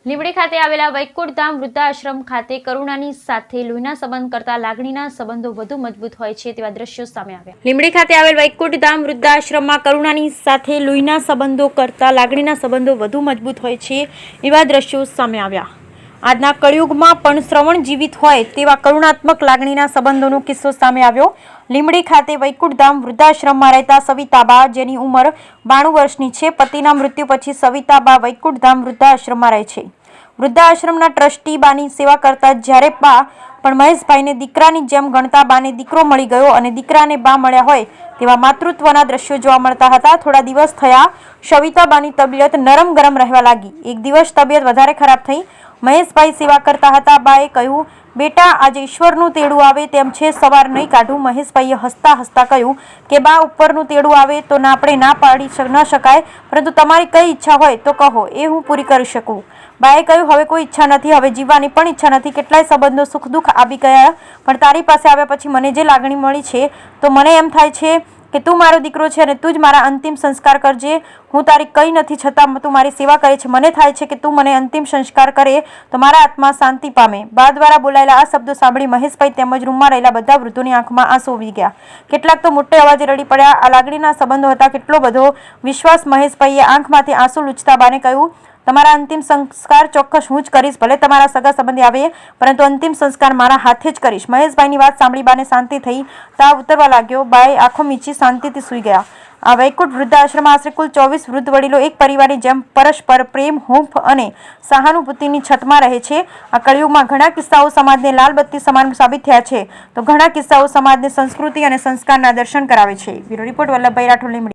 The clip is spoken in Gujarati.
લીંબડી ખાતે આવેલા વૈકુંઠ ધામ વૃદ્ધાશ્રમ ખાતે કરુણાની સાથે લોહીના સંબંધ કરતા લાગણીના સંબંધો વધુ મજબૂત હોય છે તેવા દ્રશ્યો સામે આવ્યા। લીંબડી ખાતે આવેલ વૈકુંઠ ધામ વૃદ્ધાશ્રમમાં કરુણાની સાથે લોહીના સંબંધો કરતા લાગણીના સંબંધો વધુ મજબૂત હોય છે એવા દ્રશ્યો સામે આવ્યા। આજના કળિયુગમાં પણ શ્રવણ જીવિત હોય તેવા કરુણાત્મક લાગણીના સંબંધોનો કિસ્સો સામે આવ્યો। લીંબડી ખાતે વૈકુંઠ ધામ વૃદ્ધાશ્રમમાં રહેતા સવિતાબા, જેની ઉંમર 92 વર્ષની છે, પતિના મૃત્યુ પછી સવિતાબા વૈકુંઠ ધામ વૃદ્ધાશ્રમમાં રહે છે। વૃદ્ધાશ્રમના ટ્રસ્ટી બાની સેવા કરતા જ્યારે બા પણ મહેશભાઈને દીકરાની જેમ ગણતા બાને દીકરો મળી ગયો અને દીકરાને બા મળ્યા હોય તેવા માતૃત્વના દ્રશ્યો જોવા મળતા હતા। થોડા દિવસ થયા, સવિતાબાની તબિયત નરમ ગરમ રહેવા લાગી। એક દિવસ તબિયત વધારે ખરાબ થઈ। મહેશભાઈ સેવા કરતા હતા। બાએ કહ્યું, બેટા આજે ઈશ્વરનું તેડું આવે તેમ છે, સવાર નહીં કાઢું। મહેશભાઈએ હસતા હસતા કહ્યું કે બા ઉપરનું તેડું આવે તો આપણે ના પાડી ન શકાય, પરંતુ તમારી કઈ ઈચ્છા હોય તો કહો, એ હું પૂરી કરી શકું। બાએ કહ્યું, હવે કોઈ ઈચ્છા નથી, હવે જીવવાની પણ ઈચ્છા નથી। કેટલાય સંબંધો સુખ દુઃખ આવી ગયા, પણ તારી પાસે આવ્યા પછી મને જે લાગણી મળી છે તો મને એમ થાય છે કે તું મારો દીકરો છે અને તું જ મારા અંતિમ સંસ્કાર કરજે। હું તારી કંઈ નથી છતાં તું મારી સેવા કરે છે। મને થાય છે કે તું મને અંતિમ સંસ્કાર કરે તો મારા આત્મા શાંતિ પામે। બા દ્વારા બોલાયેલા આ શબ્દો સાંભળી મહેશભાઈ તેમજ રૂમમાં રહેલા બધા વૃદ્ધોની આંખમાં આંસુ આવી ગયા। કેટલાક તો મોટે અવાજે રડી પડ્યા। આ લાગણીના સંબંધો હતા, કેટલો બધો વિશ્વાસ। મહેશભાઈએ આંખમાંથી આંસુ લૂછતા બાને કહ્યું, તમારા અંતિમ સંસ્કાર ચોક્કસ હું જ કરીશ, ભલે તમારા સગા સંબંધી આવે, પરંતુ અંતિમ સંસ્કાર મારા હાથે જ કરીશ। મહેશભાઈની વાત સાંભળી બાને શાંતિ થઈ, તાવ ઉતરવા લાગ્યો। બાએ આંખો મીચી શાંતિથી સૂઈ ગયા। આ વૈકુંઠ વૃદ્ધાશ્રમમાં આશરે કુલ 24 વૃદ્ધ વડીલો એક પરિવારની જેમ પરસ્પર પ્રેમ, હૂંફ અને સહાનુભૂતિની છતમાં રહે છે। આ કળિયુગમાં ઘણા કિસ્સાઓ સમાજને લાલબત્તી સમાન સાબિત થયા છે, તો ઘણા કિસ્સાઓ સમાજને સંસ્કૃતિ અને સંસ્કારના દર્શન કરાવે છે। Bureau report, Vallabhbhai Rathod, Limbdi.